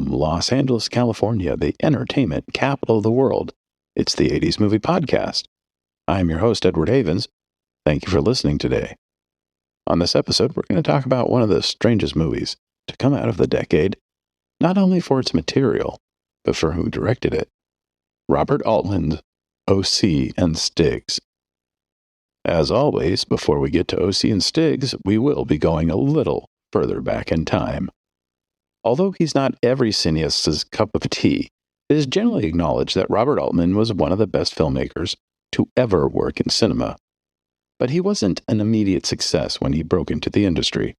Los Angeles, California, the entertainment capital of the world. It's the 80s Movie Podcast. I'm your host, Edward Havens. Thank you for listening today. On this episode, we're going to talk about one of the strangest movies to come out of the decade, not only for its material, but for who directed it. Robert Altman's O.C. and Stiggs. As always, before we get to O.C. and Stiggs, we will be going a little further back in time. Although he's not every cineast's cup of tea, it is generally acknowledged that Robert Altman was one of the best filmmakers to ever work in cinema. But he wasn't an immediate success when he broke into the industry.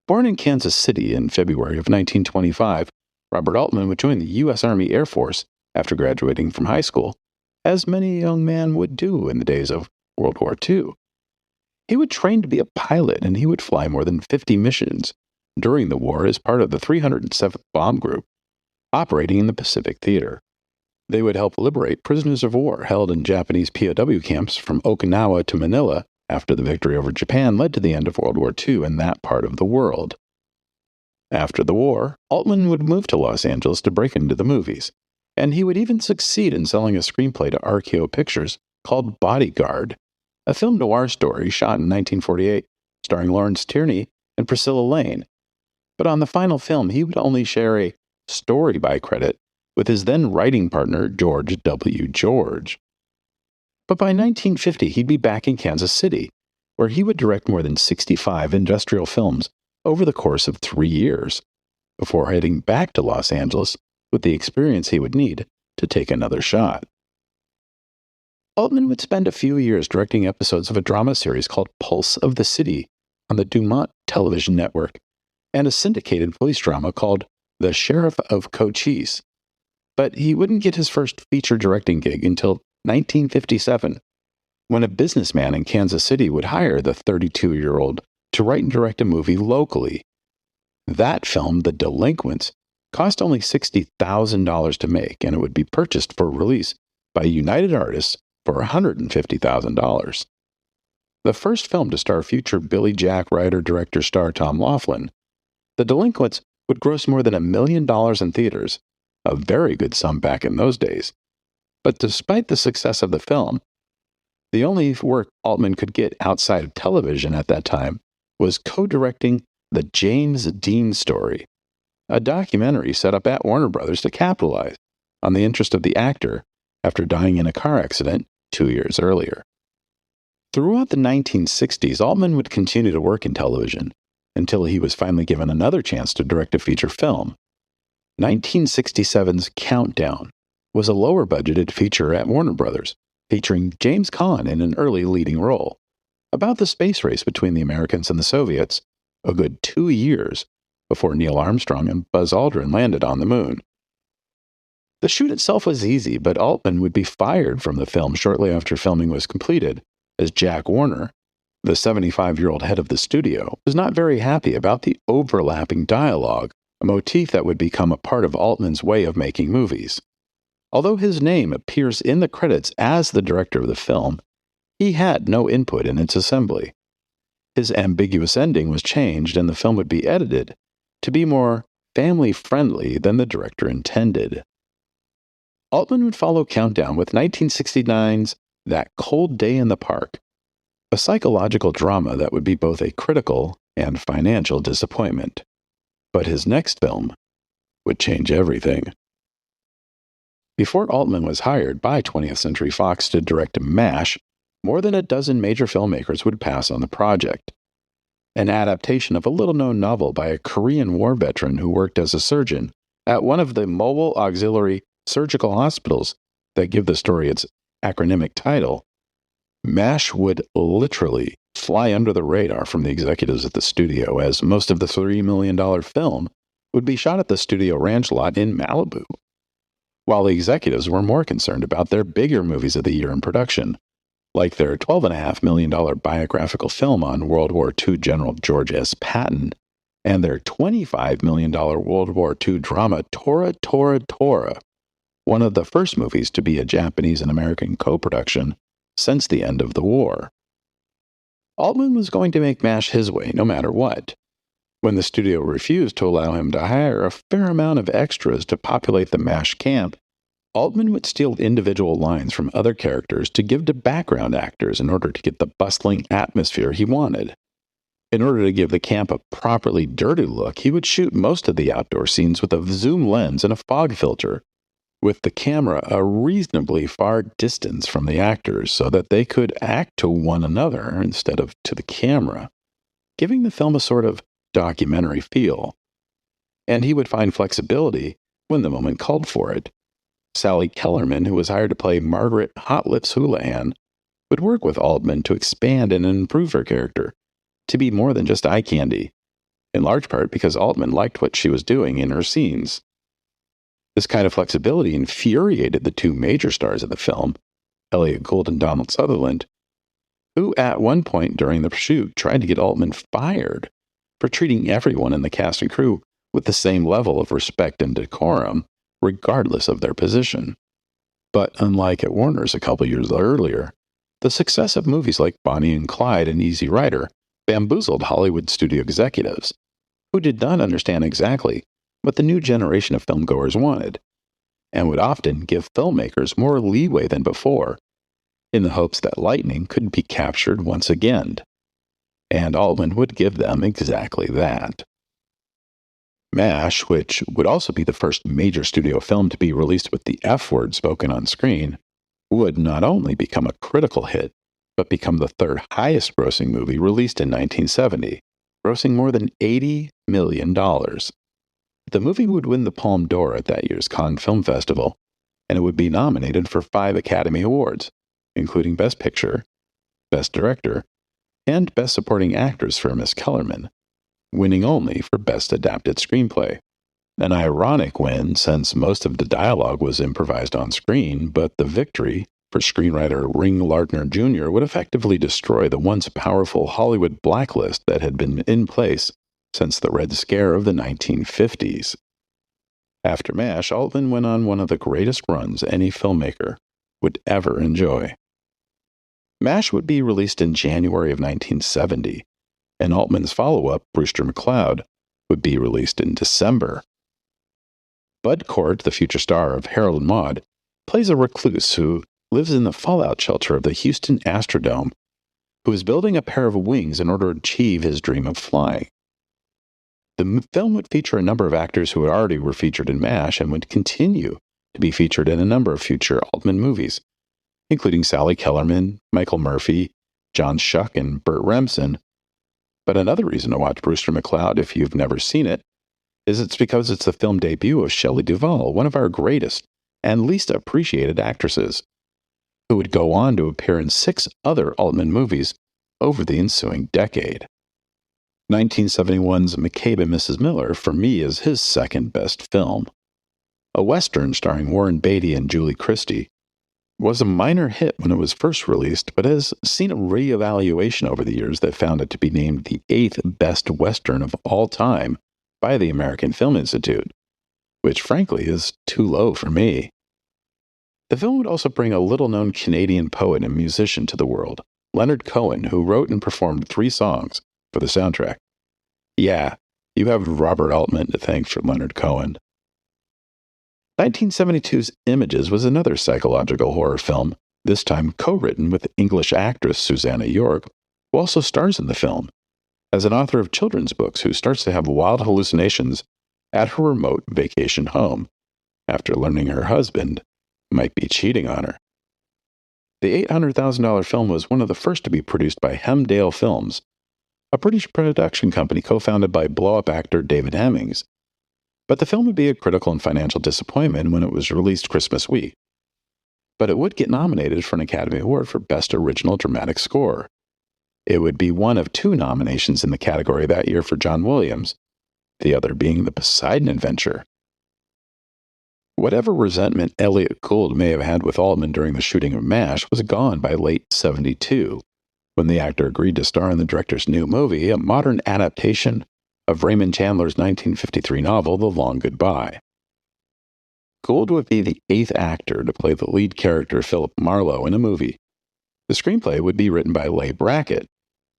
Born in Kansas City in February of 1925, Robert Altman would join the U.S. Army Air Force after graduating from high school, as many young men would do in the days of World War II. He would train to be a pilot, and he would fly more than 50 missions during the war as part of the 307th Bomb Group, operating in the Pacific Theater. They would help liberate prisoners of war held in Japanese POW camps from Okinawa to Manila after the victory over Japan led to the end of World War II in that part of the world. After the war, Altman would move to Los Angeles to break into the movies, and he would even succeed in selling a screenplay to RKO Pictures called Bodyguard, a film noir story shot in 1948, starring Lawrence Tierney and Priscilla Lane. But on the final film, he would only share a story by credit with his then writing partner, George W. George. But by 1950, he'd be back in Kansas City, where he would direct more than 65 industrial films over the course of 3 years, before heading back to Los Angeles with the experience he would need to take another shot. Altman would spend a few years directing episodes of a drama series called Pulse of the City on the Dumont television network, and a syndicated police drama called The Sheriff of Cochise. But he wouldn't get his first feature directing gig until 1957, when a businessman in Kansas City would hire the 32-year-old to write and direct a movie locally. That film, The Delinquents, cost only $60,000 to make, and it would be purchased for release by United Artists for $150,000. The first film to star future Billy Jack writer-director star Tom Laughlin, The Delinquents would gross more than $1 million in theaters, a very good sum back in those days. But despite the success of the film, the only work Altman could get outside of television at that time was co-directing The James Dean Story, a documentary set up at Warner Brothers to capitalize on the interest of the actor after dying in a car accident 2 years earlier. Throughout the 1960s, Altman would continue to work in television until he was finally given another chance to direct a feature film. 1967's Countdown was a lower-budgeted feature at Warner Brothers, featuring James Caan in an early leading role, about the space race between the Americans and the Soviets, a good 2 years before Neil Armstrong and Buzz Aldrin landed on the moon. The shoot itself was easy, but Altman would be fired from the film shortly after filming was completed, as Jack Warner, the 75-year-old head of the studio, was not very happy about the overlapping dialogue, a motif that would become a part of Altman's way of making movies. Although his name appears in the credits as the director of the film, he had no input in its assembly. His ambiguous ending was changed, and the film would be edited to be more family-friendly than the director intended. Altman would follow Countdown with 1969's That Cold Day in the Park, a psychological drama that would be both a critical and financial disappointment. But his next film would change everything. Before Altman was hired by 20th Century Fox to direct MASH, more than a dozen major filmmakers would pass on the project. An adaptation of a little-known novel by a Korean War veteran who worked as a surgeon at one of the mobile auxiliary surgical hospitals that give the story its acronymic title, MASH would literally fly under the radar from the executives at the studio, as most of the $3 million film would be shot at the studio ranch lot in Malibu, while the executives were more concerned about their bigger movies of the year in production, like their $12.5 million biographical film on World War II General George S. Patton, and their $25 million World War II drama Tora, Tora, Tora, one of the first movies to be a Japanese and American co-production since the end of the war. Altman was going to make MASH his way no matter what. When the studio refused to allow him to hire a fair amount of extras to populate the MASH camp, Altman would steal individual lines from other characters to give to background actors in order to get the bustling atmosphere he wanted. In order to give the camp a properly dirty look, he would shoot most of the outdoor scenes with a zoom lens and a fog filter, with the camera a reasonably far distance from the actors so that they could act to one another instead of to the camera, giving the film a sort of documentary feel. And he would find flexibility when the moment called for it. Sally Kellerman, who was hired to play Margaret Hot Lips Houlihan, would work with Altman to expand and improve her character, to be more than just eye candy, in large part because Altman liked what she was doing in her scenes. This kind of flexibility infuriated the two major stars of the film, Elliot Gould and Donald Sutherland, who at one point during the shoot tried to get Altman fired for treating everyone in the cast and crew with the same level of respect and decorum, regardless of their position. But unlike at Warner's a couple years earlier, the success of movies like Bonnie and Clyde and Easy Rider bamboozled Hollywood studio executives, who did not understand exactly what the new generation of filmgoers wanted, and would often give filmmakers more leeway than before, in the hopes that lightning could be captured once again. And Altman would give them exactly that. MASH, which would also be the first major studio film to be released with the F word spoken on screen, would not only become a critical hit, but become the third highest grossing movie released in 1970, grossing more than $80 million. The movie would win the Palme d'Or at that year's Cannes Film Festival, and it would be nominated for 5 Academy Awards, including Best Picture, Best Director, and Best Supporting Actress for Miss Kellerman, winning only for Best Adapted Screenplay. An ironic win, since most of the dialogue was improvised on screen, but the victory for screenwriter Ring Lardner Jr. would effectively destroy the once powerful Hollywood blacklist that had been in place since the Red Scare of the 1950s. After MASH, Altman went on one of the greatest runs any filmmaker would ever enjoy. MASH would be released in January of 1970, and Altman's follow-up, Brewster McCloud, would be released in December. Bud Cort, the future star of Harold and Maude, plays a recluse who lives in the fallout shelter of the Houston Astrodome, who is building a pair of wings in order to achieve his dream of flying. The film would feature a number of actors who already were featured in MASH and would continue to be featured in a number of future Altman movies, including Sally Kellerman, Michael Murphy, John Schuck, and Burt Remsen. But another reason to watch Brewster McCloud if you've never seen it is it's because it's the film debut of Shelley Duvall, one of our greatest and least appreciated actresses, who would go on to appear in 6 other Altman movies over the ensuing decade. 1971's McCabe and Mrs. Miller, for me, is his second best film. A Western starring Warren Beatty and Julie Christie, was a minor hit when it was first released, but has seen a reevaluation over the years that found it to be named the 8th best Western of all time by the American Film Institute, which frankly is too low for me. The film would also bring a little-known Canadian poet and musician to the world, Leonard Cohen, who wrote and performed 3 songs for the soundtrack. Yeah, you have Robert Altman to thank for Leonard Cohen. 1972's Images was another psychological horror film, this time co-written with English actress Susanna York, who also stars in the film, as an author of children's books who starts to have wild hallucinations at her remote vacation home after learning her husband might be cheating on her. The $800,000 film was one of the first to be produced by Hemdale Films, a British production company co-founded by blow-up actor David Hemmings. But the film would be a critical and financial disappointment when it was released Christmas week. But it would get nominated for an Academy Award for Best Original Dramatic Score. It would be one of 2 nominations in the category that year for John Williams, the other being The Poseidon Adventure. Whatever resentment Elliot Gould may have had with Altman during the shooting of MASH was gone by late '72, when the actor agreed to star in the director's new movie, a modern adaptation of Raymond Chandler's 1953 novel, The Long Goodbye. Gould would be the 8th actor to play the lead character Philip Marlowe in a movie. The screenplay would be written by Leigh Brackett,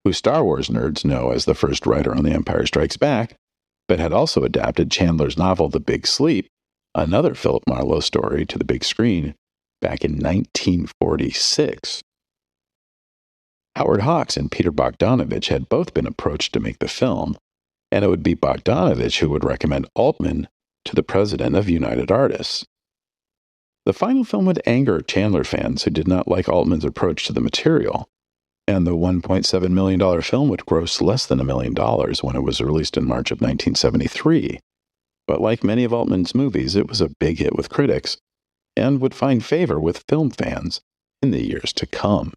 who Star Wars nerds know as the first writer on The Empire Strikes Back, but had also adapted Chandler's novel The Big Sleep, another Philip Marlowe story, to the big screen back in 1946. Howard Hawks and Peter Bogdanovich had both been approached to make the film, and it would be Bogdanovich who would recommend Altman to the president of United Artists. The final film would anger Chandler fans who did not like Altman's approach to the material, and the $1.7 million film would gross less than $1 million when it was released in March of 1973. But like many of Altman's movies, it was a big hit with critics, and would find favor with film fans in the years to come.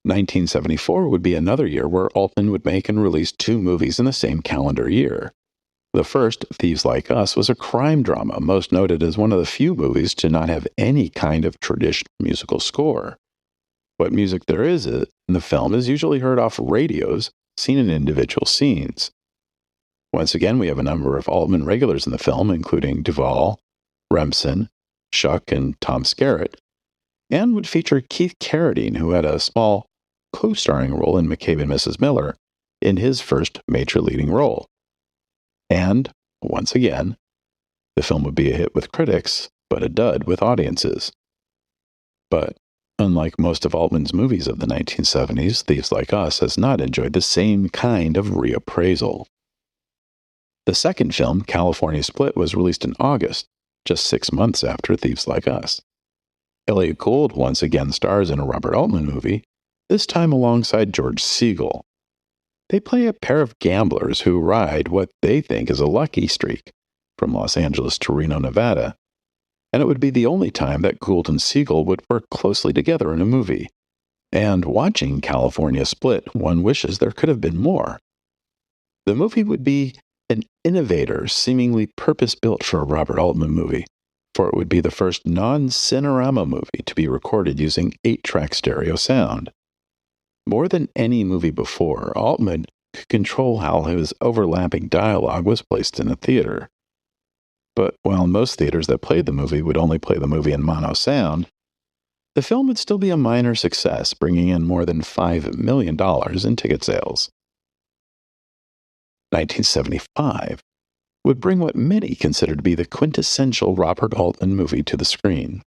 1974 would be another year where Altman would make and release 2 movies in the same calendar year. The first, Thieves Like Us, was a crime drama, most noted as one of the few movies to not have any kind of traditional musical score. What music there is in the film is usually heard off radios, seen in individual scenes. Once again, we have a number of Altman regulars in the film, including Duvall, Remsen, Schuck, and Tom Skerritt, and would feature Keith Carradine, who had a small co-starring role in McCabe and Mrs. Miller in his first major leading role. And, once again, the film would be a hit with critics, but a dud with audiences. But, unlike most of Altman's movies of the 1970s, Thieves Like Us has not enjoyed the same kind of reappraisal. The second film, California Split, was released in August, just 6 months after Thieves Like Us. Elliot Gould once again stars in a Robert Altman movie, this time alongside George Segal. They play a pair of gamblers who ride what they think is a lucky streak from Los Angeles to Reno, Nevada, and it would be the only time that Gould and Segal would work closely together in a movie. And watching California Split, one wishes there could have been more. The movie would be an innovator, seemingly purpose-built for a Robert Altman movie, for it would be the first non-Cinerama movie to be recorded using 8-track stereo sound. More than any movie before, Altman could control how his overlapping dialogue was placed in a theater. But while most theaters that played the movie would only play the movie in mono sound, the film would still be a minor success, bringing in more than $5 million in ticket sales. 1975 would bring what many consider to be the quintessential Robert Altman movie to the screen.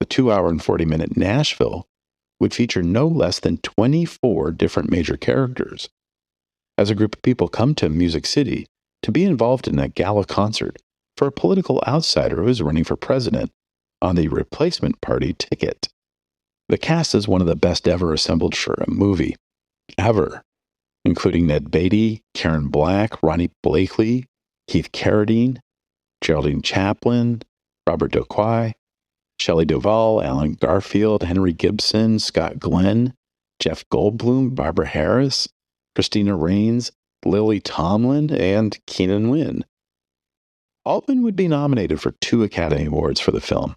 The 2-hour and 40-minute Nashville would feature no less than 24 different major characters, as a group of people come to Music City to be involved in a gala concert for a political outsider who is running for president on the replacement party ticket. The cast is one of the best ever assembled for a movie, ever, including Ned Beatty, Karen Black, Ronnie Blakely, Keith Carradine, Geraldine Chaplin, Robert Duquoy, Shelley Duvall, Alan Garfield, Henry Gibson, Scott Glenn, Jeff Goldblum, Barbara Harris, Christina Rains, Lily Tomlin, and Keenan Wynn. Altman would be nominated for 2 Academy Awards for the film,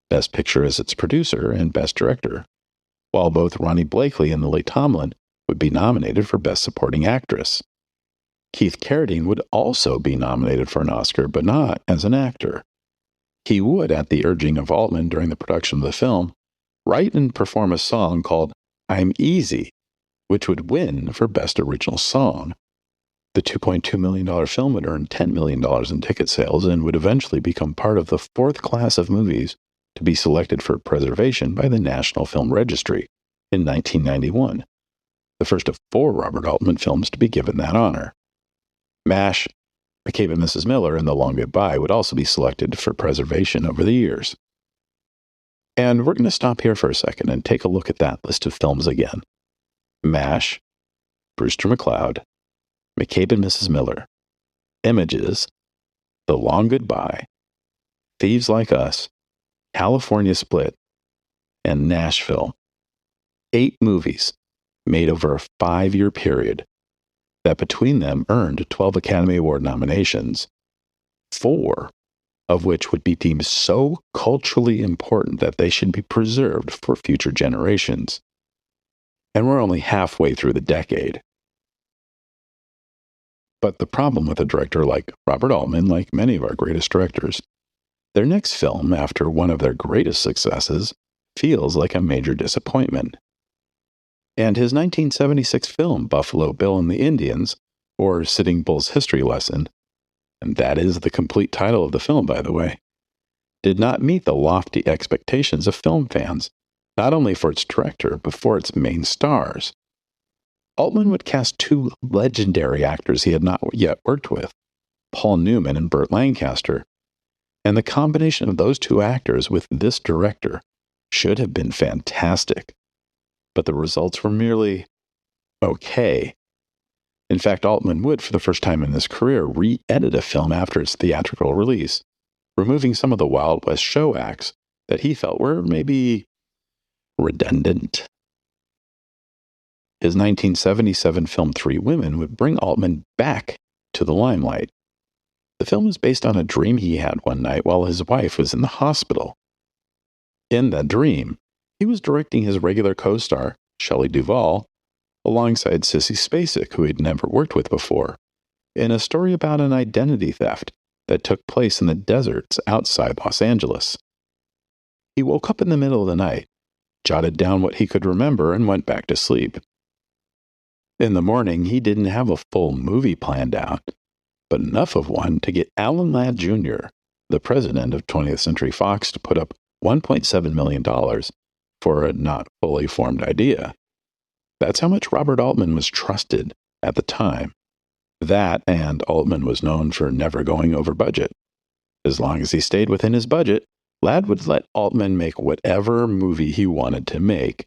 Best Picture as its producer and Best Director, while both Ronnie Blakely and Lily Tomlin would be nominated for Best Supporting Actress. Keith Carradine would also be nominated for an Oscar, but not as an actor. He would, at the urging of Altman during the production of the film, write and perform a song called I'm Easy, which would win for Best Original Song. The $2.2 million film would earn $10 million in ticket sales and would eventually become part of the 4th class of movies to be selected for preservation by the National Film Registry in 1991, the first of 4 Robert Altman films to be given that honor. MASH, McCabe and Mrs. Miller, and The Long Goodbye would also be selected for preservation over the years. And we're going to stop here for a second and take a look at that list of films again. MASH, Brewster McCloud, McCabe and Mrs. Miller, Images, The Long Goodbye, Thieves Like Us, California Split, and Nashville. 8 movies made over a 5-year period that between them earned 12 Academy Award nominations, 4 of which would be deemed so culturally important that they should be preserved for future generations. And we're only halfway through the decade. But the problem with a director like Robert Altman, like many of our greatest directors, their next film, after one of their greatest successes, feels like a major disappointment. And his 1976 film, Buffalo Bill and the Indians, or Sitting Bull's History Lesson, and that is the complete title of the film, by the way, did not meet the lofty expectations of film fans, not only for its director, but for its main stars. Altman would cast two legendary actors he had not yet worked with, Paul Newman and Burt Lancaster, and the combination of those two actors with this director should have been fantastic. But the results were merely okay. In fact, Altman would, for the first time in his career, re-edit a film after its theatrical release, removing some of the Wild West show acts that he felt were maybe redundant. His 1977 film Three Women would bring Altman back to the limelight. The film is based on a dream he had one night while his wife was in the hospital. In that dream, he was directing his regular co-star, Shelley Duvall, alongside Sissy Spacek, who he'd never worked with before, in a story about an identity theft that took place in the deserts outside Los Angeles. He woke up in the middle of the night, jotted down what he could remember, and went back to sleep. In the morning, he didn't have a full movie planned out, but enough of one to get Alan Ladd Jr., the president of 20th Century Fox, to put up $1.7 million for a not fully formed idea. That's how much Robert Altman was trusted at the time. That, and Altman was known for never going over budget. As long as he stayed within his budget, Ladd would let Altman make whatever movie he wanted to make.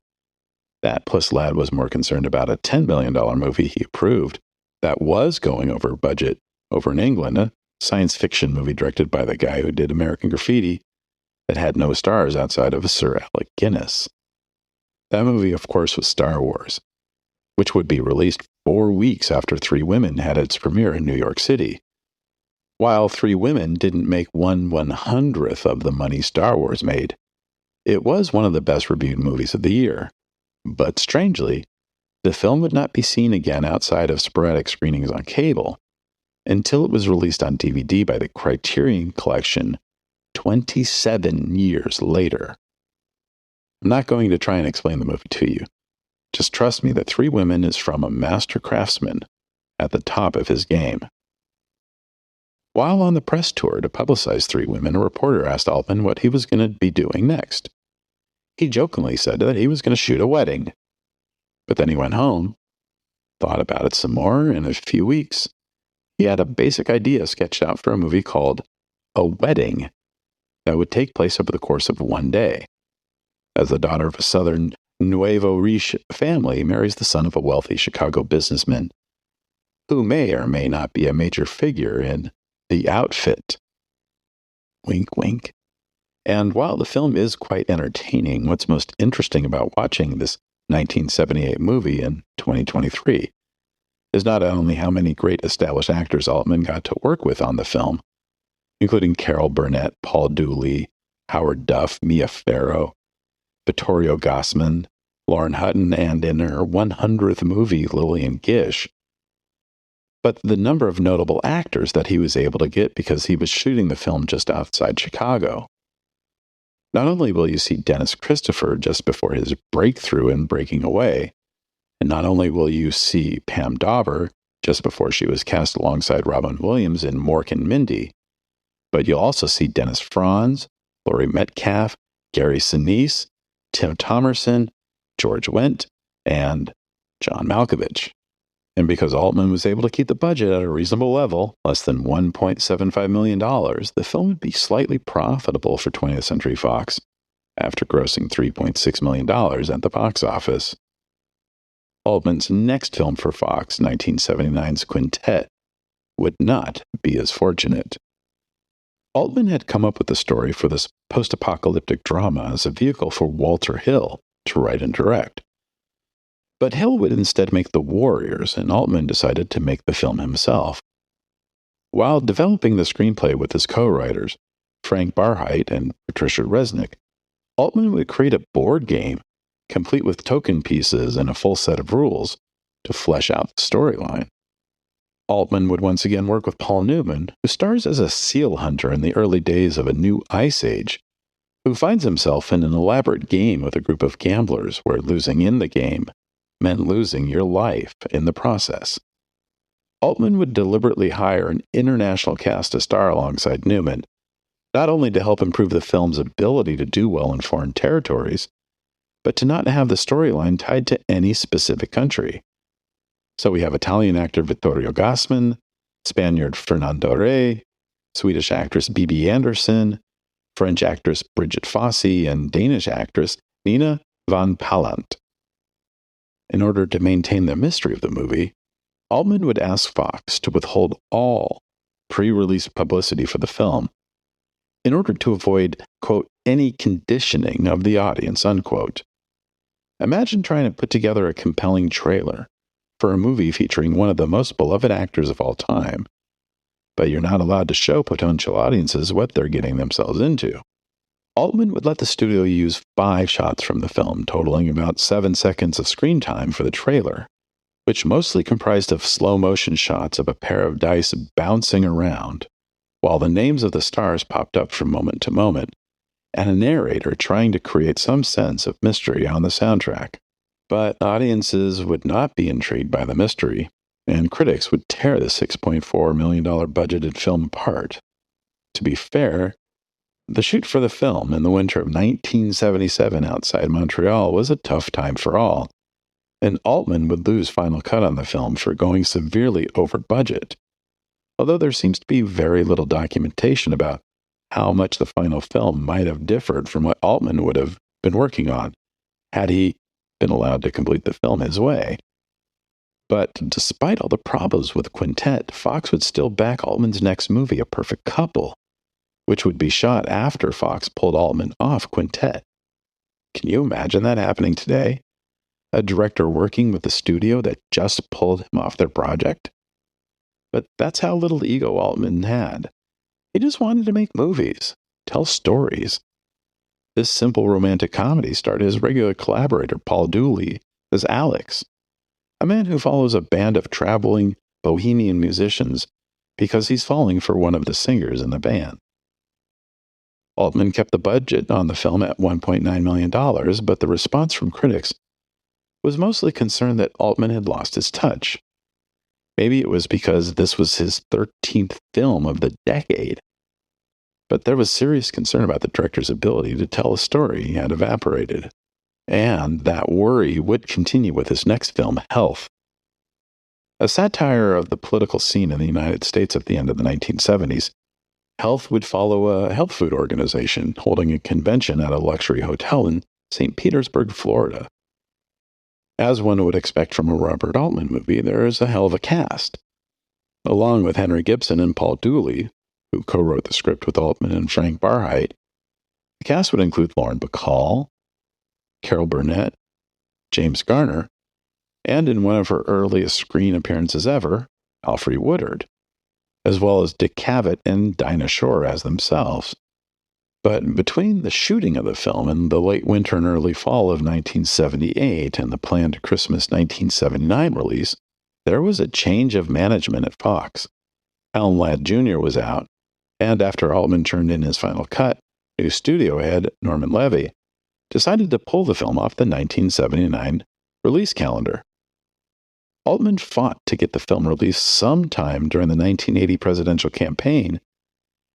That plus Ladd was more concerned about a $10 million movie he approved that was going over budget over in England, a science fiction movie directed by the guy who did American Graffiti that had no stars outside of Sir Alec Guinness. That movie, of course, was Star Wars, which would be released 4 weeks after Three Women had its premiere in New York City. While Three Women didn't make 1/100th of the money Star Wars made, it was one of the best reviewed movies of the year. But strangely, the film would not be seen again outside of sporadic screenings on cable until it was released on DVD by the Criterion Collection 27 years later. I'm not going to try and explain the movie to you. Just trust me that Three Women is from a master craftsman at the top of his game. While on the press tour to publicize Three Women, a reporter asked Altman what he was going to be doing next. He jokingly said that he was going to shoot a wedding. But then he went home, thought about it some more, and in a few weeks, he had a basic idea sketched out for a movie called A Wedding that would take place over the course of one day. As the daughter of a southern Nuevo Riche family marries the son of a wealthy Chicago businessman, who may or may not be a major figure in The Outfit. Wink, wink. And while the film is quite entertaining, what's most interesting about watching this 1978 movie in 2023 is not only how many great established actors Altman got to work with on the film, including Carol Burnett, Paul Dooley, Howard Duff, Mia Farrow, Vittorio Gassman, Lauren Hutton, and in her 100th movie, Lillian Gish, but the number of notable actors that he was able to get because he was shooting the film just outside Chicago. Not only will you see Dennis Christopher just before his breakthrough in Breaking Away, and not only will you see Pam Dauber just before she was cast alongside Robin Williams in Mork and Mindy, but you'll also see Dennis Franz, Laurie Metcalf, Gary Sinise, Tim Thomerson, George Wendt, and John Malkovich. And because Altman was able to keep the budget at a reasonable level, less than $1.75 million, the film would be slightly profitable for 20th Century Fox after grossing $3.6 million at the box office. Altman's next film for Fox, 1979's Quintet, would not be as fortunate. Altman had come up with the story for this post-apocalyptic drama as a vehicle for Walter Hill to write and direct. But Hill would instead make The Warriors, and Altman decided to make the film himself. While developing the screenplay with his co-writers, Frank Barheit and Patricia Resnick, Altman would create a board game, complete with token pieces and a full set of rules, to flesh out the storyline. Altman would once again work with Paul Newman, who stars as a seal hunter in the early days of a new ice age, who finds himself in an elaborate game with a group of gamblers where losing in the game meant losing your life in the process. Altman would deliberately hire an international cast to star alongside Newman, not only to help improve the film's ability to do well in foreign territories, but to not have the storyline tied to any specific country. So we have Italian actor Vittorio Gassman, Spaniard Fernando Rey, Swedish actress Bibi Andersson, French actress Brigitte Fossey, and Danish actress Nina van Pallandt. In order to maintain the mystery of the movie, Altman would ask Fox to withhold all pre-release publicity for the film in order to avoid, quote, any conditioning of the audience, unquote. Imagine trying to put together a compelling trailer for a movie featuring one of the most beloved actors of all time, but you're not allowed to show potential audiences what they're getting themselves into. Altman would let the studio use 5 shots from the film, totaling about 7 seconds of screen time for the trailer, which mostly comprised of slow-motion shots of a pair of dice bouncing around, while the names of the stars popped up from moment to moment, and a narrator trying to create some sense of mystery on the soundtrack. But audiences would not be intrigued by the mystery, and critics would tear the $6.4 million budgeted film apart. To be fair, the shoot for the film in the winter of 1977 outside Montreal was a tough time for all, and Altman would lose final cut on the film for going severely over budget, although there seems to be very little documentation about how much the final film might have differed from what Altman would have been working on had he been allowed to complete the film his way. But despite all the problems with Quintet, Fox would still back Altman's next movie, A Perfect Couple, which would be shot after Fox pulled Altman off Quintet. Can you imagine that happening today? A director working with the studio that just pulled him off their project? But that's how little ego Altman had. He just wanted to make movies, tell stories. This simple romantic comedy starred his regular collaborator Paul Dooley as Alex, a man who follows a band of traveling bohemian musicians because he's falling for one of the singers in the band. Altman kept the budget on the film at $1.9 million, but the response from critics was mostly concerned that Altman had lost his touch. Maybe it was because this was his 13th film of the decade. But there was serious concern about the director's ability to tell a story had evaporated. And that worry would continue with his next film, Health. A satire of the political scene in the United States at the end of the 1970s, Health would follow a health food organization holding a convention at a luxury hotel in St. Petersburg, Florida. As one would expect from a Robert Altman movie, there is a hell of a cast. Along with Henry Gibson and Paul Dooley, who co-wrote the script with Altman and Frank Barheit, the cast would include Lauren Bacall, Carol Burnett, James Garner, and in one of her earliest screen appearances ever, Alfre Woodard, as well as Dick Cavett and Dinah Shore as themselves. But between the shooting of the film in the late winter and early fall of 1978 and the planned Christmas 1979 release, there was a change of management at Fox. Alan Ladd Jr. was out, and after Altman turned in his final cut, new studio head Norman Levy decided to pull the film off the 1979 release calendar. Altman fought to get the film released sometime during the 1980 presidential campaign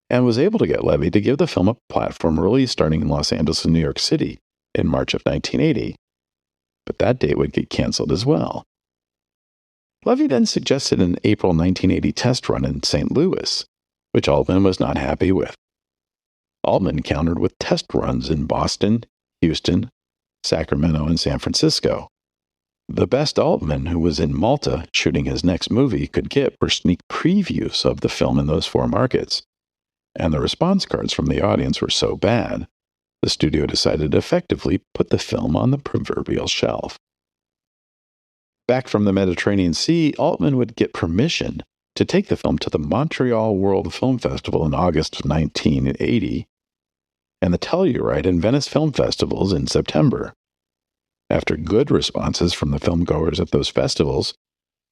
and was able to get Levy to give the film a platform release starting in Los Angeles and New York City in March of 1980. But that date would get canceled as well. Levy then suggested an April 1980 test run in St. Louis, which Altman was not happy with. Altman countered with test runs in Boston, Houston, Sacramento, and San Francisco. The best Altman, who was in Malta shooting his next movie, could get were sneak previews of the film in those 4 markets. And the response cards from the audience were so bad, the studio decided to effectively put the film on the proverbial shelf. Back from the Mediterranean Sea, Altman would get permission to take the film to the Montreal World Film Festival in August of 1980 and the Telluride and Venice Film Festivals in September. After good responses from the filmgoers at those festivals,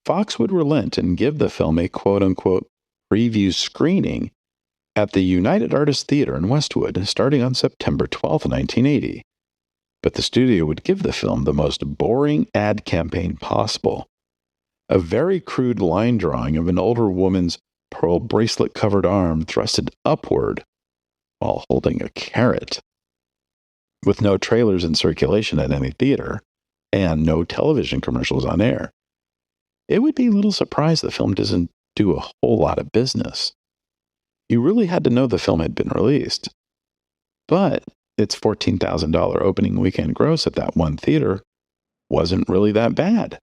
Fox would relent and give the film a quote-unquote preview screening at the United Artists Theater in Westwood starting on September 12, 1980. but the studio would give the film the most boring ad campaign possible. A very crude line drawing of an older woman's pearl bracelet-covered arm thrusted upward while holding a carrot. With no trailers in circulation at any theater, and no television commercials on air, it would be little surprise the film doesn't do a whole lot of business. You really had to know the film had been released. But its $14,000 opening weekend gross at that one theater wasn't really that bad.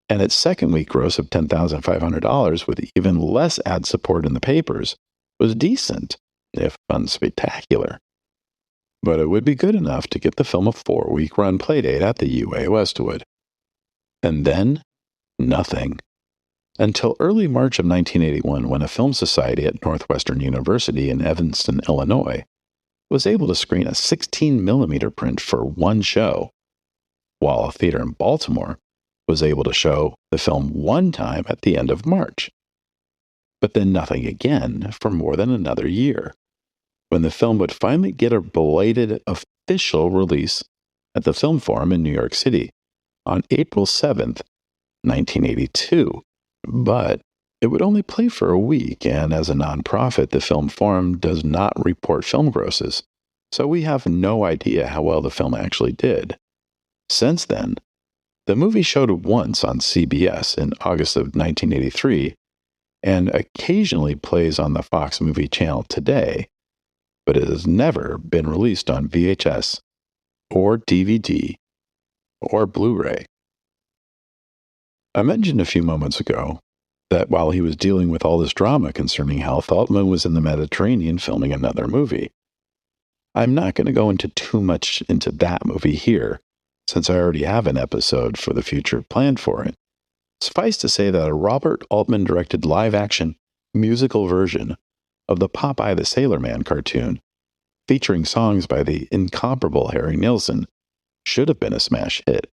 And its second week gross of $10,500 with even less ad support in the papers was decent, if unspectacular. But it would be good enough to get the film a 4-week run playdate at the UA Westwood. And then, nothing. Until early March of 1981, when a film society at Northwestern University in Evanston, Illinois, was able to screen a 16mm print for one show, while a theater in Baltimore was able to show the film one time at the end of March. But then nothing again for more than another year, when the film would finally get a belated official release at the Film Forum in New York City on April 7th, 1982. But it would only play for a week, and as a nonprofit, the Film Forum does not report film grosses, so we have no idea how well the film actually did. Since then, the movie showed once on CBS in August of 1983, and occasionally plays on the Fox Movie Channel today, but it has never been released on VHS, or DVD, or Blu-ray. I mentioned a few moments ago that while he was dealing with all this drama concerning health, Altman was in the Mediterranean filming another movie. I'm not going to go into too much into that movie here, since I already have an episode for the future planned for it. Suffice to say that a Robert Altman directed live-action musical version of the Popeye the Sailor Man cartoon, featuring songs by the incomparable Harry Nilsson, should have been a smash hit.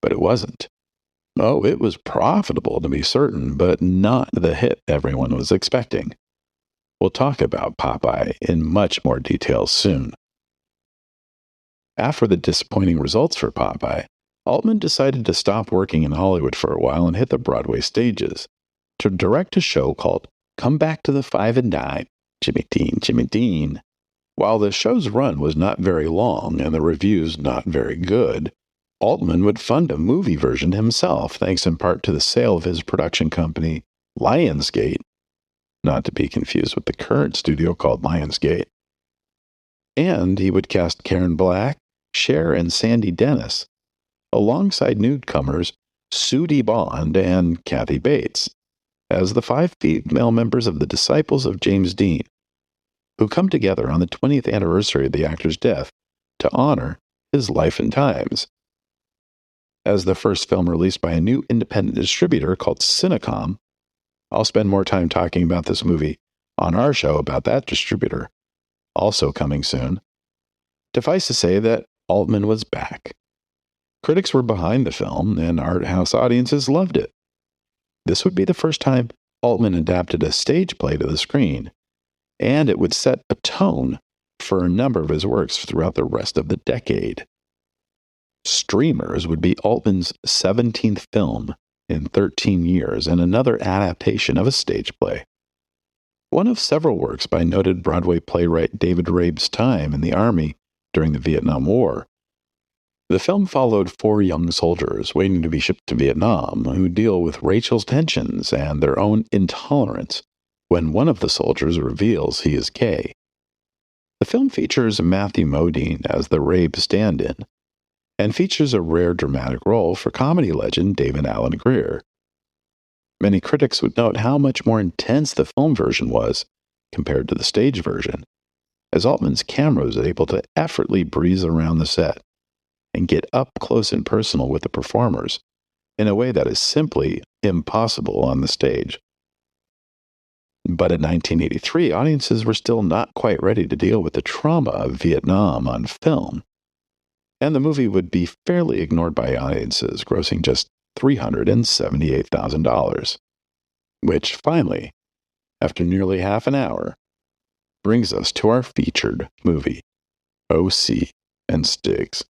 But it wasn't. Oh, it was profitable to be certain, but not the hit everyone was expecting. We'll talk about Popeye in much more detail soon. After the disappointing results for Popeye, Altman decided to stop working in Hollywood for a while and hit the Broadway stages to direct a show called Come Back to the Five and Dime, Jimmy Dean, Jimmy Dean. While the show's run was not very long and the reviews not very good, Altman would fund a movie version himself, thanks in part to the sale of his production company, Lionsgate, not to be confused with the current studio called Lionsgate. And he would cast Karen Black, Cher, and Sandy Dennis, alongside newcomers Sudie Bond and Kathy Bates, as the 5 female members of the Disciples of James Dean, who come together on the 20th anniversary of the actor's death to honor his life and times. As the first film released by a new independent distributor called Cinecom, I'll spend more time talking about this movie on our show about that distributor, also coming soon. Suffice to say that Altman was back. Critics were behind the film, and art house audiences loved it. This would be the first time Altman adapted a stage play to the screen, and it would set a tone for a number of his works throughout the rest of the decade. Streamers would be Altman's 17th film in 13 years and another adaptation of a stage play. One of several works by noted Broadway playwright David Rabe's time in the Army during the Vietnam War. The film followed 4 young soldiers waiting to be shipped to Vietnam who deal with racial tensions and their own intolerance when one of the soldiers reveals he is gay. The film features Matthew Modine as the Rabe stand-in, and features a rare dramatic role for comedy legend David Alan Grier. Many critics would note how much more intense the film version was compared to the stage version, as Altman's camera was able to effortlessly breeze around the set and get up close and personal with the performers in a way that is simply impossible on the stage. But in 1983, audiences were still not quite ready to deal with the trauma of Vietnam on film, and the movie would be fairly ignored by audiences, grossing just $378,000, which finally, after nearly half an hour, brings us to our featured movie, O.C. and Stiggs.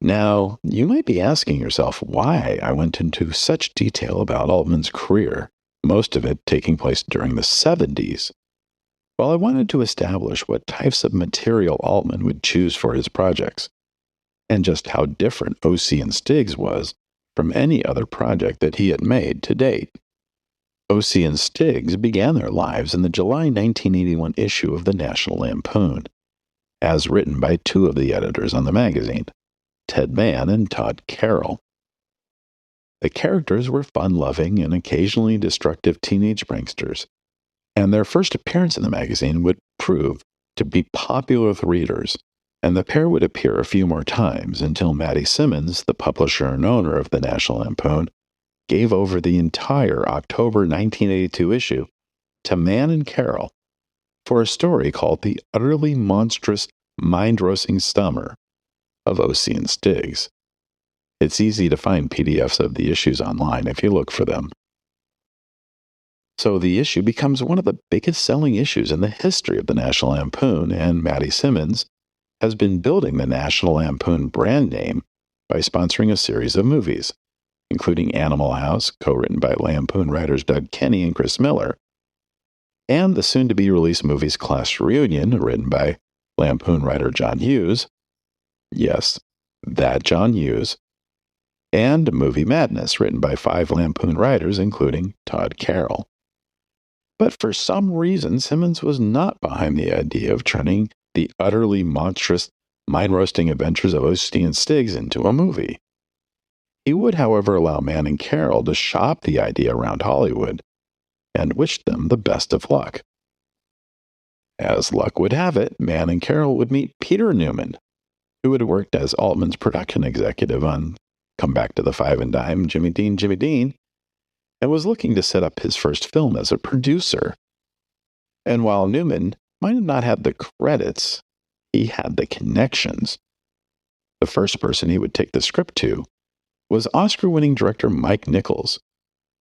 Now, you might be asking yourself why I went into such detail about Altman's career, most of it taking place during the 70s. Well, I wanted to establish what types of material Altman would choose for his projects, and just how different O.C. and Stiggs was from any other project that he had made to date. O.C. and Stiggs began their lives in the July 1981 issue of the National Lampoon, as written by two of the editors on the magazine, Ted Mann and Todd Carroll. The characters were fun-loving and occasionally destructive teenage pranksters, and their first appearance in the magazine would prove to be popular with readers, and the pair would appear a few more times until Matty Simmons, the publisher and owner of the National Lampoon, gave over the entire October 1982 issue to Mann and Carroll for a story called The Utterly Monstrous, Mind-Roasting Summer of O.C. and Stiggs. It's easy to find PDFs of the issues online if you look for them. So the issue becomes one of the biggest selling issues in the history of the National Lampoon, and Matty Simmons has been building the National Lampoon brand name by sponsoring a series of movies, including Animal House, co-written by Lampoon writers Doug Kenney and Chris Miller, and the soon-to-be-released movies Class Reunion, written by Lampoon writer John Hughes, yes, that John Hughes, and Movie Madness, written by 5 Lampoon writers, including Todd Carroll. But for some reason, Simmons was not behind the idea of turning the utterly monstrous, mind-roasting adventures of O.C. and Stiggs into a movie. He would, however, allow Mann and Carroll to shop the idea around Hollywood and wished them the best of luck. As luck would have it, Mann and Carroll would meet Peter Newman, who had worked as Altman's production executive on Come Back to the Five and Dime, Jimmy Dean, and was looking to set up his first film as a producer. And while Newman might have not had the credits, he had the connections. The first person he would take the script to was Oscar-winning director Mike Nichols,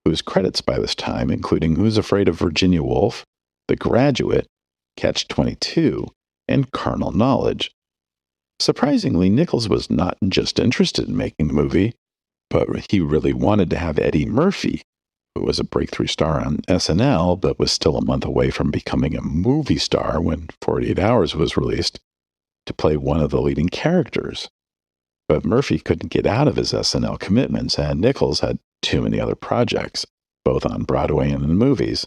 whose credits by this time, including Who's Afraid of Virginia Woolf, The Graduate, Catch-22, and Carnal Knowledge. Surprisingly, Nichols was not just interested in making the movie, but he really wanted to have Eddie Murphy, who was a breakthrough star on SNL but was still a month away from becoming a movie star when 48 Hours was released, to play one of the leading characters. But Murphy couldn't get out of his SNL commitments, and Nichols had too many other projects, both on Broadway and in movies,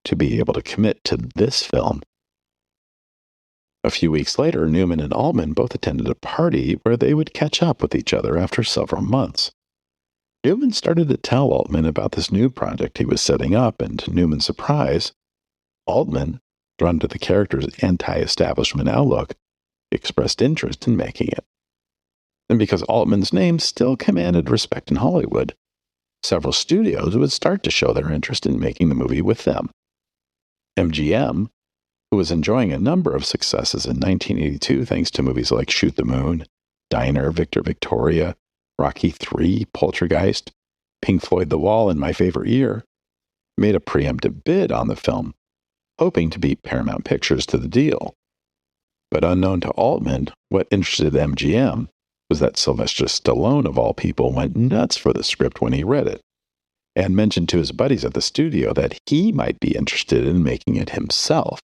to be able to commit to this film. A few weeks later, Newman and Altman both attended a party where they would catch up with each other after several months. Newman started to tell Altman about this new project he was setting up, and to Newman's surprise, Altman, drawn to the character's anti-establishment outlook, expressed interest in making it. And because Altman's name still commanded respect in Hollywood, several studios would start to show their interest in making the movie with them. MGM, who was enjoying a number of successes in 1982 thanks to movies like Shoot the Moon, Diner, Victor Victoria, Rocky III, Poltergeist, Pink Floyd The Wall, and My Favorite Year, made a preemptive bid on the film, hoping to beat Paramount Pictures to the deal. But unknown to Altman, what interested MGM was that Sylvester Stallone, of all people, went nuts for the script when he read it, and mentioned to his buddies at the studio that he might be interested in making it himself,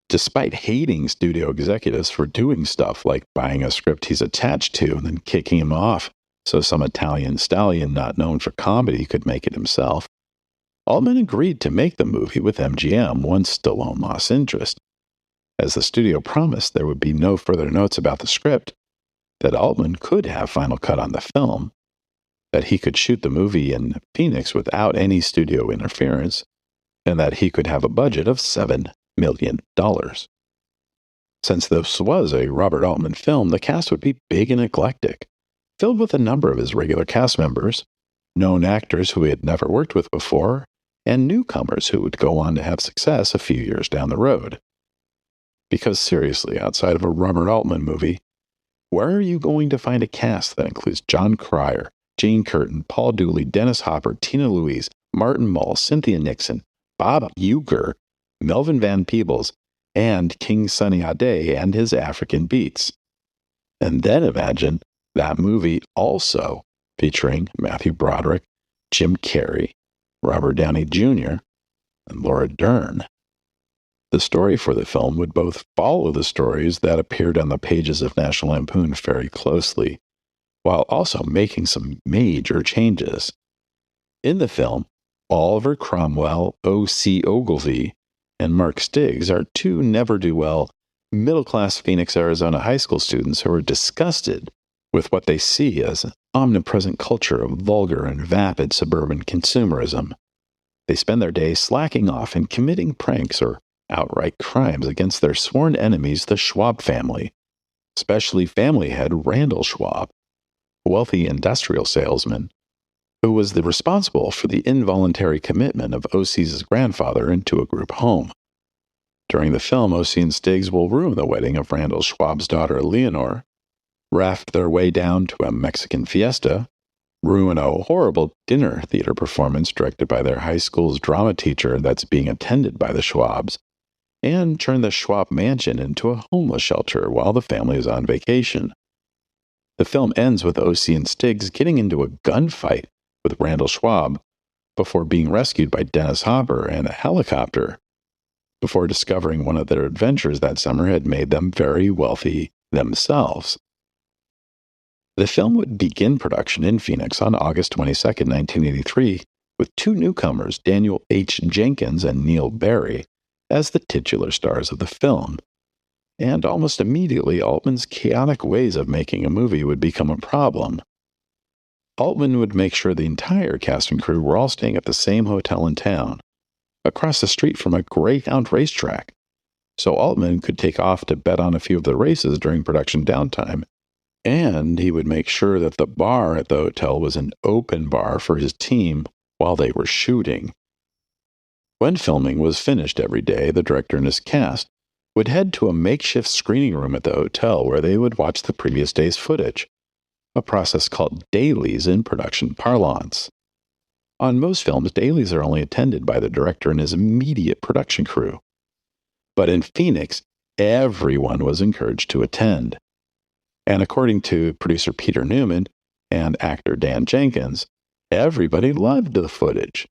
despite hating studio executives for doing stuff like buying a script he's attached to and then kicking him off so some Italian stallion not known for comedy could make it himself. Altman agreed to make the movie with MGM once Stallone lost interest. As the studio promised there would be no further notes about the script, that Altman could have final cut on the film, that he could shoot the movie in Phoenix without any studio interference, and that he could have a budget of $7 million. Since this was a Robert Altman film, the cast would be big and eclectic, filled with a number of his regular cast members, known actors who he had never worked with before, and newcomers who would go on to have success a few years down the road. Because seriously, outside of a Robert Altman movie, where are you going to find a cast that includes John Cryer, Jane Curtin, Paul Dooley, Dennis Hopper, Tina Louise, Martin Mull, Cynthia Nixon, Bob Uecker, Melvin Van Peebles, and King Sunny Ade and his African beats? And then imagine That movie also featuring Matthew Broderick, Jim Carrey, Robert Downey Jr., and Laura Dern. The story for the film would both follow the stories that appeared on the pages of National Lampoon very closely, while also making some major changes. In the film, Oliver Cromwell, O.C. Ogilvy, and Mark Stiggs are two never-do-well, middle-class Phoenix, Arizona high school students who are disgusted with what they see as an omnipresent culture of vulgar and vapid suburban consumerism. They spend their days slacking off and committing pranks or outright crimes against their sworn enemies, the Schwab family, especially family head Randall Schwab, a wealthy industrial salesman who was responsible for the involuntary commitment of O.C.'s grandfather into a group home. During the film, O.C. and Stiggs will ruin the wedding of Randall Schwab's daughter Leonore, raft their way down to a Mexican fiesta, ruin a horrible dinner theater performance directed by their high school's drama teacher that's being attended by the Schwabs, and turn the Schwab mansion into a homeless shelter while the family is on vacation. The film ends with O.C. and Stiggs getting into a gunfight with Randall Schwab before being rescued by Dennis Hopper and a helicopter, before discovering one of their adventures that summer had made them very wealthy themselves. The film would begin production in Phoenix on August 22, 1983, with two newcomers, Daniel H. Jenkins and Neil Barry, as the titular stars of the film. And almost immediately, Altman's chaotic ways of making a movie would become a problem. Altman would make sure the entire cast and crew were all staying at the same hotel in town, across the street from a Greyhound racetrack, so Altman could take off to bet on a few of the races during production downtime, and he would make sure that the bar at the hotel was an open bar for his team while they were shooting. When filming was finished every day, the director and his cast would head to a makeshift screening room at the hotel where they would watch the previous day's footage, a process called dailies in production parlance. On most films, dailies are only attended by the director and his immediate production crew. But in Phoenix, everyone was encouraged to attend. And according to producer Peter Newman and actor Dan Jenkins, everybody loved the footage,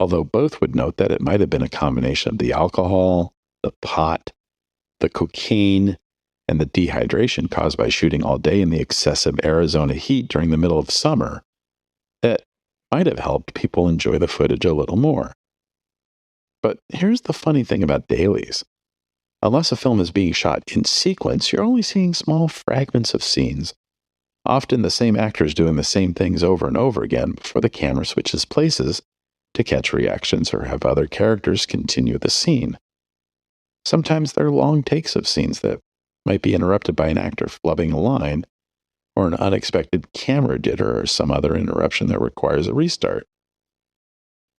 although both would note that it might have been a combination of the alcohol, the pot, the cocaine, and the dehydration caused by shooting all day in the excessive Arizona heat during the middle of summer that might have helped people enjoy the footage a little more. But here's the funny thing about dailies. Unless a film is being shot in sequence, you're only seeing small fragments of scenes, often the same actors doing the same things over and over again before the camera switches places to catch reactions or have other characters continue the scene. Sometimes there are long takes of scenes that might be interrupted by an actor flubbing a line, or an unexpected camera jitter or some other interruption that requires a restart.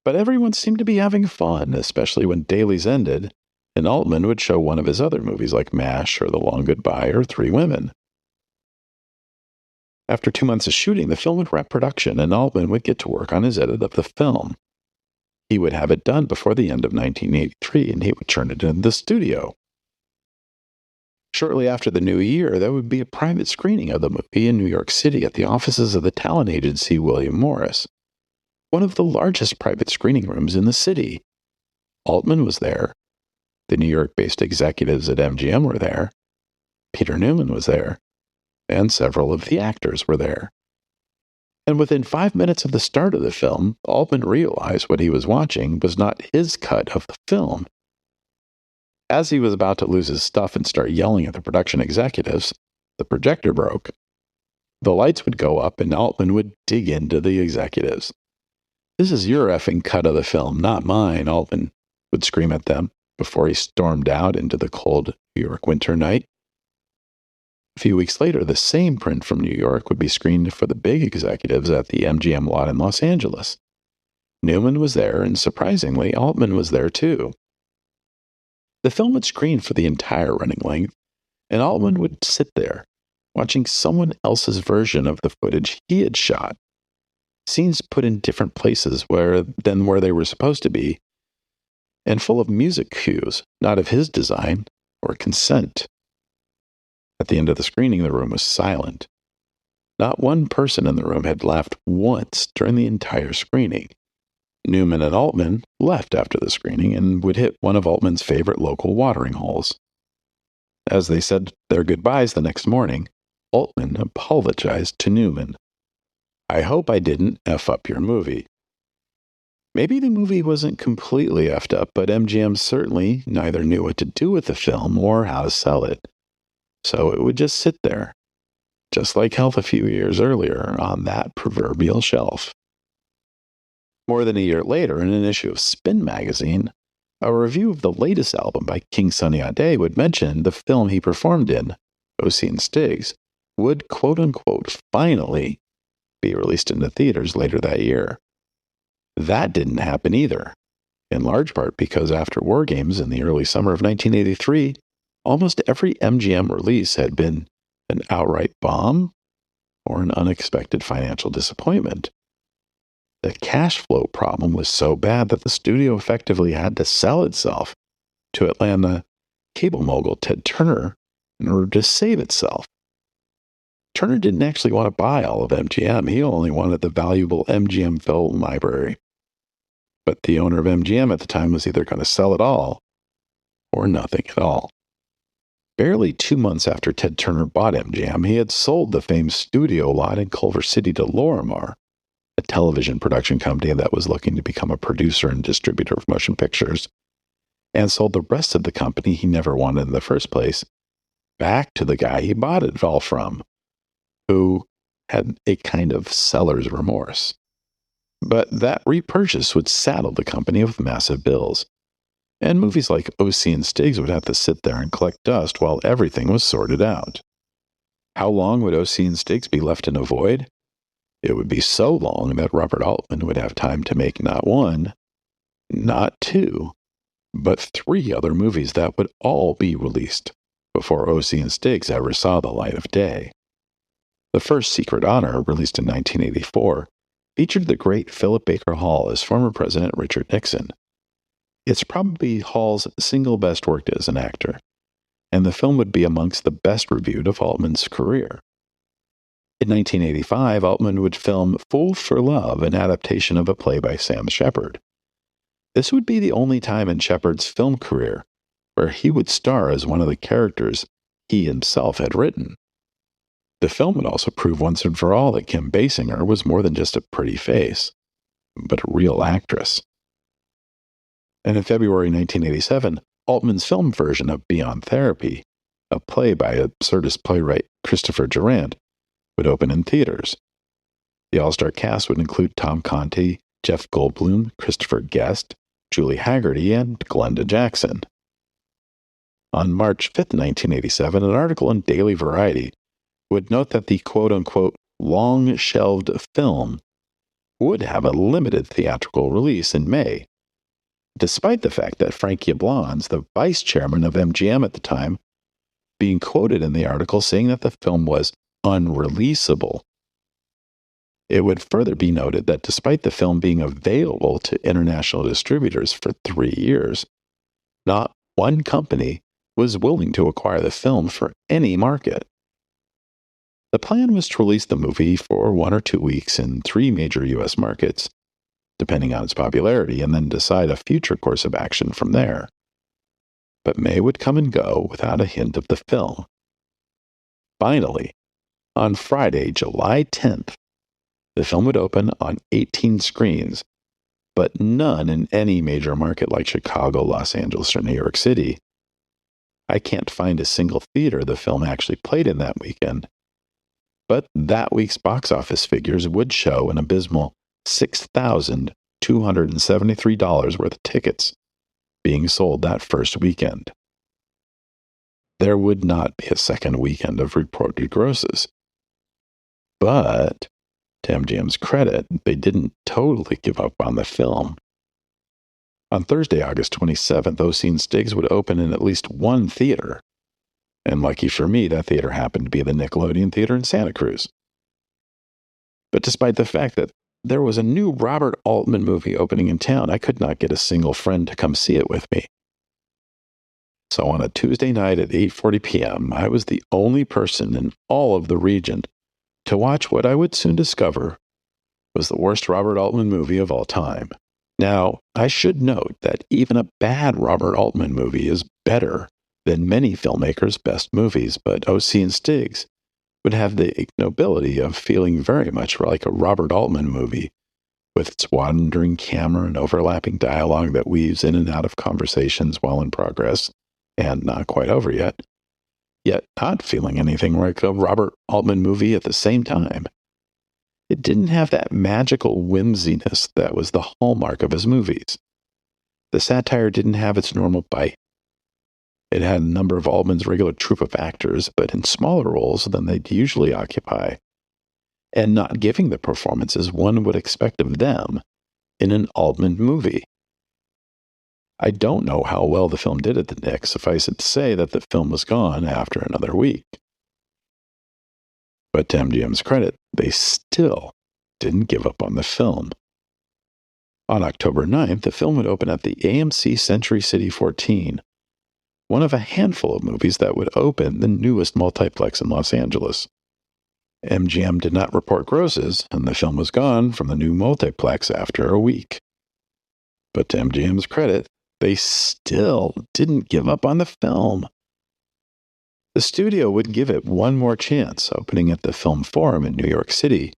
But everyone seemed to be having fun, especially when dailies ended, and Altman would show one of his other movies like MASH or The Long Goodbye or Three Women. After 2 months of shooting, the film would wrap production and Altman would get to work on his edit of the film. He would have it done before the end of 1983 and he would turn it into the studio. Shortly after the new year, there would be a private screening of the movie in New York City at the offices of the talent agency William Morris, one of the largest private screening rooms in the city. Altman was there. The New York-based executives at MGM were there. Peter Newman was there. And several of the actors were there. And within 5 minutes of the start of the film, Altman realized what he was watching was not his cut of the film. As he was about to lose his stuff and start yelling at the production executives, the projector broke. The lights would go up and Altman would dig into the executives. "This is your effing cut of the film, not mine," Altman would scream at them before he stormed out into the cold New York winter night. A few weeks later, the same print from New York would be screened for the big executives at the MGM lot in Los Angeles. Newman was there, and surprisingly, Altman was there too. The film would screen for the entire running length, and Altman would sit there, watching someone else's version of the footage he had shot. Scenes put in different places than where they were supposed to be, and full of music cues, not of his design or consent. At the end of the screening, the room was silent. Not one person in the room had laughed once during the entire screening. Newman and Altman left after the screening and would hit one of Altman's favorite local watering holes. As they said their goodbyes the next morning, Altman apologized to Newman. "I hope I didn't F up your movie." Maybe the movie wasn't completely effed up, but MGM certainly neither knew what to do with the film or how to sell it. So it would just sit there, just like Health a few years earlier, on that proverbial shelf. More than a year later, in an issue of Spin magazine, a review of the latest album by King Cineaste would mention the film he performed in, O.C and Stiggs, would quote-unquote finally be released into theaters later that year. That didn't happen either, in large part because after War Games in the early summer of 1983, almost every MGM release had been an outright bomb or an unexpected financial disappointment. The cash flow problem was so bad that the studio effectively had to sell itself to Atlanta cable mogul Ted Turner in order to save itself. Turner didn't actually want to buy all of MGM. He only wanted the valuable MGM film library. But the owner of MGM at the time was either going to sell it all or nothing at all. Barely 2 months after Ted Turner bought MGM, he had sold the famed studio lot in Culver City to Lorimar, a television production company that was looking to become a producer and distributor of motion pictures, and sold the rest of the company he never wanted in the first place back to the guy he bought it all from, who had a kind of seller's remorse. But that repurchase would saddle the company with massive bills, and movies like O.C and Stiggs would have to sit there and collect dust while everything was sorted out. How long would O.C and Stiggs be left in a void? It would be so long that Robert Altman would have time to make not one, not two, but 3 other movies that would all be released before O.C and Stiggs ever saw the light of day. The first, Secret Honor, released in 1984, featured the great Philip Baker Hall as former President Richard Nixon. It's probably Hall's single best work as an actor, and the film would be amongst the best reviewed of Altman's career. In 1985, Altman would film Fool for Love, an adaptation of a play by Sam Shepard. This would be the only time in Shepard's film career where he would star as one of the characters he himself had written. The film would also prove once and for all that Kim Basinger was more than just a pretty face, but a real actress. And in February 1987, Altman's film version of Beyond Therapy, a play by absurdist playwright Christopher Durant, would open in theaters. The all-star cast would include Tom Conti, Jeff Goldblum, Christopher Guest, Julie Haggerty, and Glenda Jackson. On March 5, 1987, an article in Daily Variety would note that the quote-unquote long-shelved film would have a limited theatrical release in May, despite the fact that Frank Yablans, the vice chairman of MGM at the time, being quoted in the article saying that the film was unreleasable. It would further be noted that despite the film being available to international distributors for 3 years, not one company was willing to acquire the film for any market. The plan was to release the movie for 1 or 2 weeks in 3 major U.S. markets, depending on its popularity, and then decide a future course of action from there. But May would come and go without a hint of the film. Finally, on Friday, July 10th, the film would open on 18 screens, but none in any major market like Chicago, Los Angeles, or New York City. I can't find a single theater the film actually played in that weekend, but that week's box office figures would show an abysmal $6,273 worth of tickets being sold that first weekend. There would not be a second weekend of reported grosses. But, to MGM's credit, they didn't totally give up on the film. On Thursday, August 27th, O.C and Stiggs would open in at least one theater. And lucky for me, that theater happened to be the Nickelodeon Theater in Santa Cruz. But despite the fact that there was a new Robert Altman movie opening in town, I could not get a single friend to come see it with me. So on a Tuesday night at 8:40 p.m., I was the only person in all of the region to watch what I would soon discover was the worst Robert Altman movie of all time. Now, I should note that even a bad Robert Altman movie is better than many filmmakers' best movies, but O.C. and Stiggs would have the ignobility of feeling very much like a Robert Altman movie, with its wandering camera and overlapping dialogue that weaves in and out of conversations while in progress, and not quite over yet not feeling anything like a Robert Altman movie at the same time. It didn't have that magical whimsiness that was the hallmark of his movies. The satire didn't have its normal bite. It had a number of Altman's regular troupe of actors, but in smaller roles than they'd usually occupy, and not giving the performances one would expect of them in an Altman movie. I don't know how well the film did at the Knicks, suffice it to say that the film was gone after another week. But to MGM's credit, they still didn't give up on the film. On October 9th, the film would open at the AMC Century City 14, one of a handful of movies that would open the newest multiplex in Los Angeles. MGM did not report grosses, and the film was gone from the new multiplex after a week. But to MGM's credit, they still didn't give up on the film. The studio would give it one more chance, opening at the Film Forum in New York City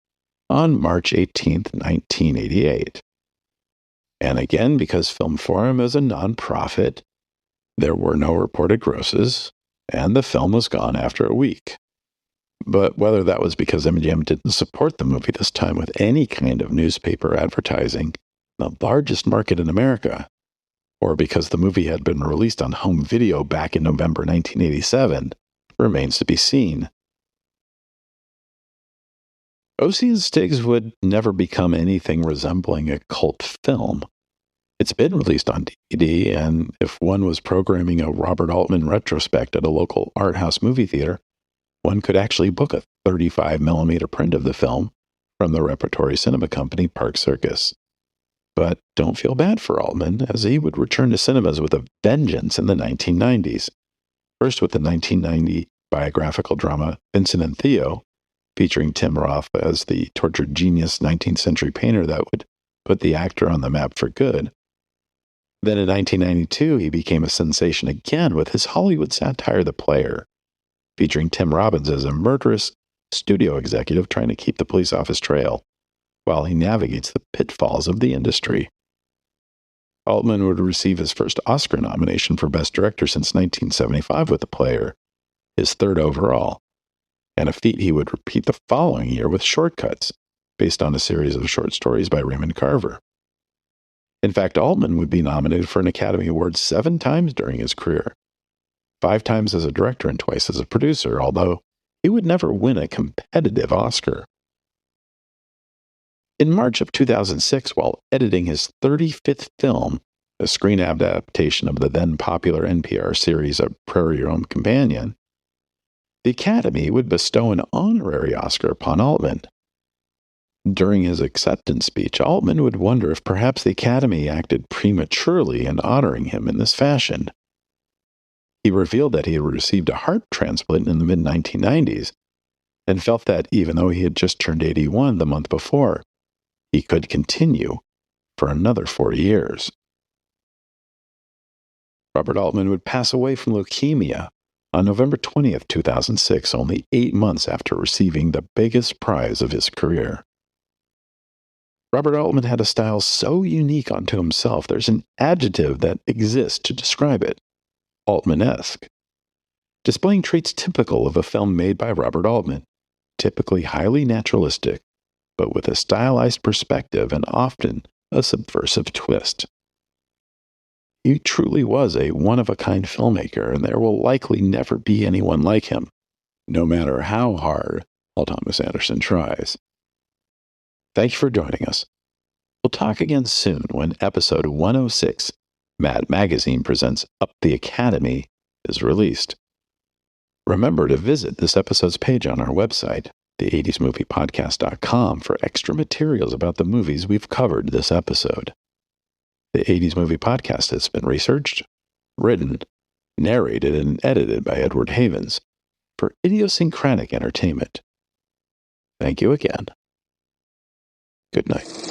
on March 18, 1988. And again, because Film Forum is a nonprofit, there were no reported grosses, and the film was gone after a week. But whether that was because MGM didn't support the movie this time with any kind of newspaper advertising, the largest market in America, or because the movie had been released on home video back in November 1987, remains to be seen. O.C. and Stiggs would never become anything resembling a cult film. It's been released on DVD, and if one was programming a Robert Altman retrospect at a local art house movie theater, one could actually book a 35mm print of the film from the repertory cinema company Park Circus. But don't feel bad for Altman, as he would return to cinemas with a vengeance in the 1990s. First with the 1990 biographical drama Vincent and Theo, featuring Tim Roth as the tortured genius 19th century painter that would put the actor on the map for good. Then in 1992, he became a sensation again with his Hollywood satire The Player, featuring Tim Robbins as a murderous studio executive trying to keep the police off his trail, while he navigates the pitfalls of the industry. Altman would receive his first Oscar nomination for Best Director since 1975 with The Player, his third overall, and a feat he would repeat the following year with Shortcuts, based on a series of short stories by Raymond Carver. In fact, Altman would be nominated for an Academy Award 7 times during his career, 5 times as a director and twice as a producer, although he would never win a competitive Oscar. In March of 2006, while editing his 35th film, a screen adaptation of the then popular NPR series A Prairie Home Companion, the Academy would bestow an honorary Oscar upon Altman. During his acceptance speech, Altman would wonder if perhaps the Academy acted prematurely in honoring him in this fashion. He revealed that he had received a heart transplant in the mid-1990s and felt that even though he had just turned 81 the month before, he could continue for another 40 years. Robert Altman would pass away from leukemia on November 20th, 2006, only 8 months after receiving the biggest prize of his career. Robert Altman had a style so unique unto himself, there's an adjective that exists to describe it: Altman-esque, displaying traits typical of a film made by Robert Altman, typically highly naturalistic, but with a stylized perspective and often a subversive twist. He truly was a one-of-a-kind filmmaker, and there will likely never be anyone like him, no matter how hard Paul Thomas Anderson tries. Thank you for joining us. We'll talk again soon when episode 106, Mad Magazine Presents Up the Academy, is released. Remember to visit this episode's page on our website, the80smoviepodcast.com, for extra materials about the movies we've covered this episode. The 80s Movie Podcast has been researched, written, narrated, and edited by Edward Havens for idiosyncratic entertainment. Thank you again. Good night.